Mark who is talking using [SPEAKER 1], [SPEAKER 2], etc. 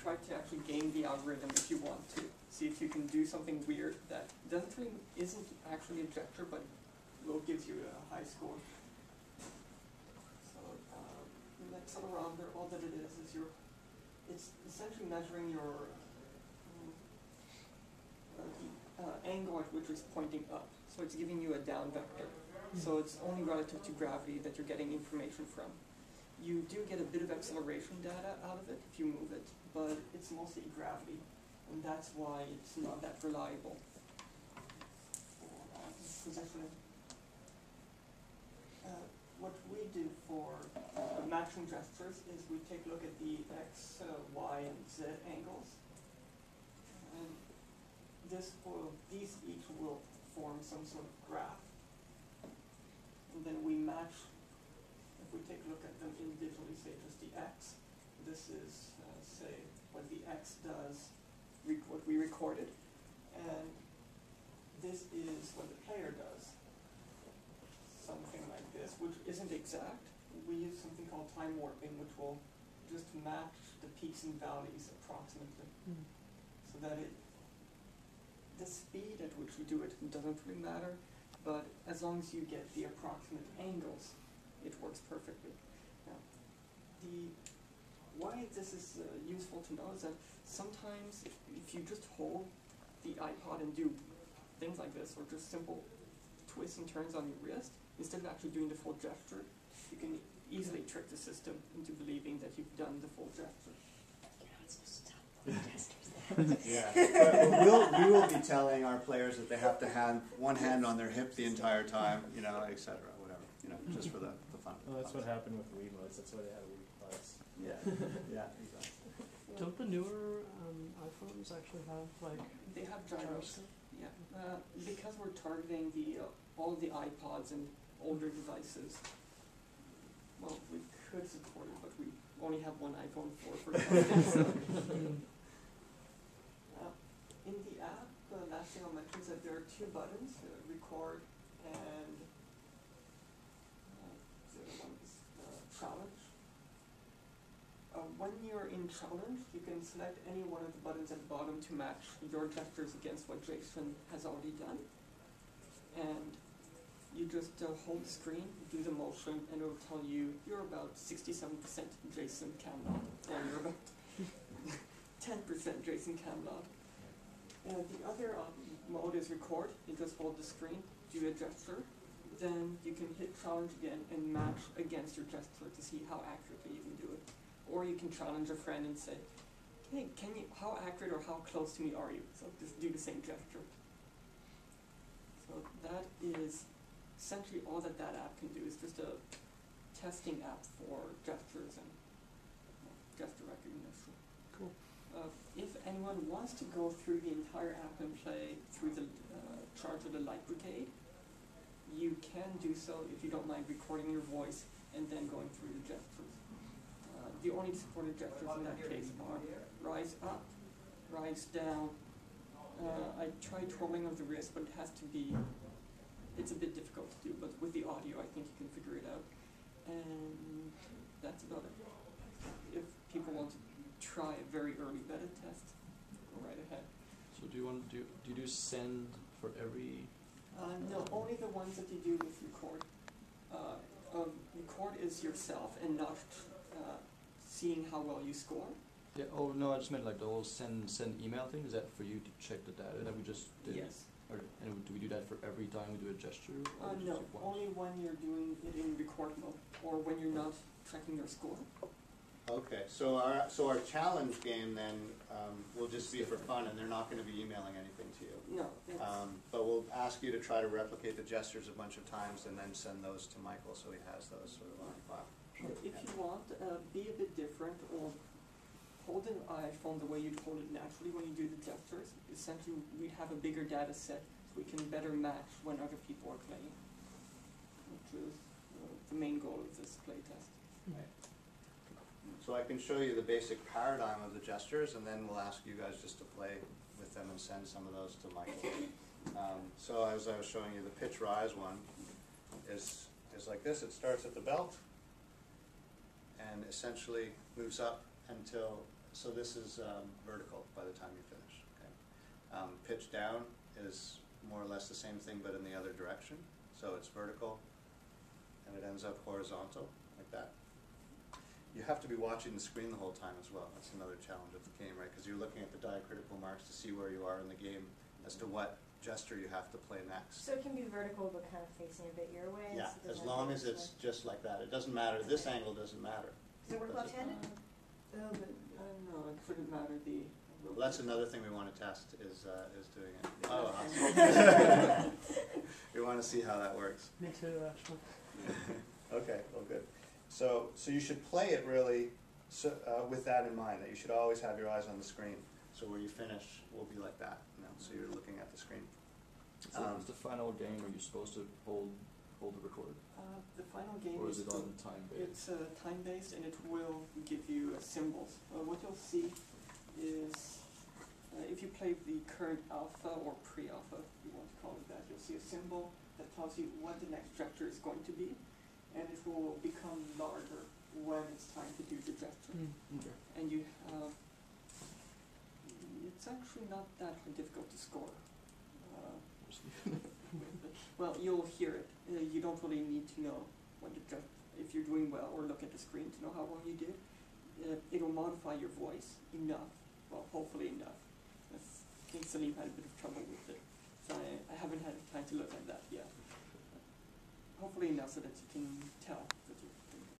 [SPEAKER 1] try to actually game the algorithm if you want to. See if you can do something weird that isn't actually a gesture, but will gives you a high score. So an accelerometer, all that it is it's essentially measuring your angle at which it's pointing up. So it's giving you a down vector. So it's only relative to gravity that you're getting information from. You do get a bit of acceleration data out of it if you move it, but it's mostly gravity, and that's why it's not that reliable. What we do for matching gestures is we take a look at the X, Y, and Z angles. And these each will form some sort of graph. And then we match, if we take a look at them individually, say just the X, this is, say, what the X does, what we recorded, and this is what the player does. Something like this, which isn't exact. We use something called time warping, which will just match the peaks and valleys approximately. So that the speed at which we do it doesn't really matter, but as long as you get the approximate angles, it works perfectly. Now, why this is useful to know is that sometimes if you just hold the iPod and do things like this, or just simple twists and turns on your wrist, instead of actually doing the full gesture, you can easily trick the system into believing that you've done the full gesture.
[SPEAKER 2] You're not supposed to tell the gestures.
[SPEAKER 3] Yeah, but we will be telling our players that they have to have one hand on their hip the entire time, you know, etc. Whatever, you know, just for the fun.
[SPEAKER 4] Well, that's what happened with Wiimotes. That's why they had Wii Plus.
[SPEAKER 3] Yeah, yeah, exactly.
[SPEAKER 5] Don't the newer iPhones actually have like?
[SPEAKER 1] They have gyros. Yeah, because we're targeting all of the iPods and older devices. Well, we could support it, but we only have one iPhone 4 for targeting. So. In the app, the last thing I'll mention is that there are two buttons: record and the other one is challenge. When you're in challenge, you can select any one of the buttons at the bottom to match your gestures against what Jason has already done. And you just hold the screen, do the motion, and it will tell you you're about 67% Jason Camlod, or you're about 10% Jason Camlod. The other mode is record. You just hold the screen, do a gesture, then you can hit challenge again and match against your gesture to see how accurately you can do it. Or you can challenge a friend and say, hey, how accurate or how close to me are you? So just do the same gesture. So that is essentially all that app can do. Is just a testing app for gestures and gesture recognition.
[SPEAKER 5] Cool.
[SPEAKER 1] If anyone wants to go through the entire app and play through the Charge of the Light Brigade, you can do so if you don't mind recording your voice and then going through the gestures. The only supported gestures in that case are rise up, rise down. I tried twirling of the wrist, but it's a bit difficult to do, but with the audio I think you can figure it out. And that's about it. If people want to try a very early beta test, go right ahead.
[SPEAKER 6] So do you do send for every?
[SPEAKER 1] No, only the ones that you do with record. Record is yourself and not seeing how well you score.
[SPEAKER 6] Yeah. Oh no, I just meant like the whole send email thing. Is that for you to check the data that we just did?
[SPEAKER 1] Yes.
[SPEAKER 6] And do we do that for every time we do a gesture?
[SPEAKER 1] No, only when you're doing it in record mode or when you're not checking your score.
[SPEAKER 3] Okay, so our challenge game then will just be for fun, and they're not going to be emailing anything to you.
[SPEAKER 1] No.
[SPEAKER 3] But we'll ask you to try to replicate the gestures a bunch of times and then send those to Michael so he has those sort of on file.
[SPEAKER 1] If you want, be a bit different, or hold an iPhone the way you'd hold it naturally when you do the gestures. Essentially, we'd have a bigger data set so we can better match when other people are playing, which is the main goal of this playtest.
[SPEAKER 3] Right. So I can show you the basic paradigm of the gestures, and then we'll ask you guys just to play with them and send some of those to Michael. So as I was showing you, the pitch rise one is like this. It starts at the belt and essentially moves up until So this is vertical by the time you finish. Okay. Pitch down is more or less the same thing, but in the other direction. So it's vertical, and it ends up horizontal, like that. You have to be watching the screen the whole time as well. That's another challenge of the game, right? Because you're looking at the diacritical marks to see where you are in the game as to what gesture you have to play next.
[SPEAKER 2] So it can be vertical but kind of facing a bit your way?
[SPEAKER 3] Yeah,
[SPEAKER 2] so it
[SPEAKER 3] as
[SPEAKER 2] doesn't
[SPEAKER 3] long
[SPEAKER 2] have
[SPEAKER 3] as
[SPEAKER 2] to
[SPEAKER 3] it's just like that. It doesn't matter. This angle doesn't matter.
[SPEAKER 2] Does it work
[SPEAKER 3] Does it?
[SPEAKER 2] left-handed?
[SPEAKER 1] I don't know, it couldn't matter the.
[SPEAKER 3] Well, that's another thing we want to test is doing it.
[SPEAKER 1] Yeah.
[SPEAKER 3] Oh, awesome. We want to see how that works.
[SPEAKER 5] Me too, actually.
[SPEAKER 3] Okay, well, good. So you should play it really with that in mind, that you should always have your eyes on the screen. So where you finish will be like that, you know, so you're looking at the screen.
[SPEAKER 6] So it's the final game, are you supposed to hold the record?
[SPEAKER 1] The final game
[SPEAKER 6] Or is it on time
[SPEAKER 1] It's
[SPEAKER 6] based?
[SPEAKER 1] time-based, and it will give you symbols. What you'll see is, if you play the current alpha or pre-alpha, if you want to call it that, you'll see a symbol that tells you what the next gesture is going to be, and it will become larger when it's time to do the gesture.
[SPEAKER 6] Okay.
[SPEAKER 1] And you have, it's actually not that difficult to score. Well, you'll hear it. You don't really need to know when to jump. If you're doing well, or look at the screen to know how well you did. It'll modify your voice enough. Well, hopefully enough. I think Salim had a bit of trouble with it, so I haven't had time to look at that yet. Hopefully enough so that you can tell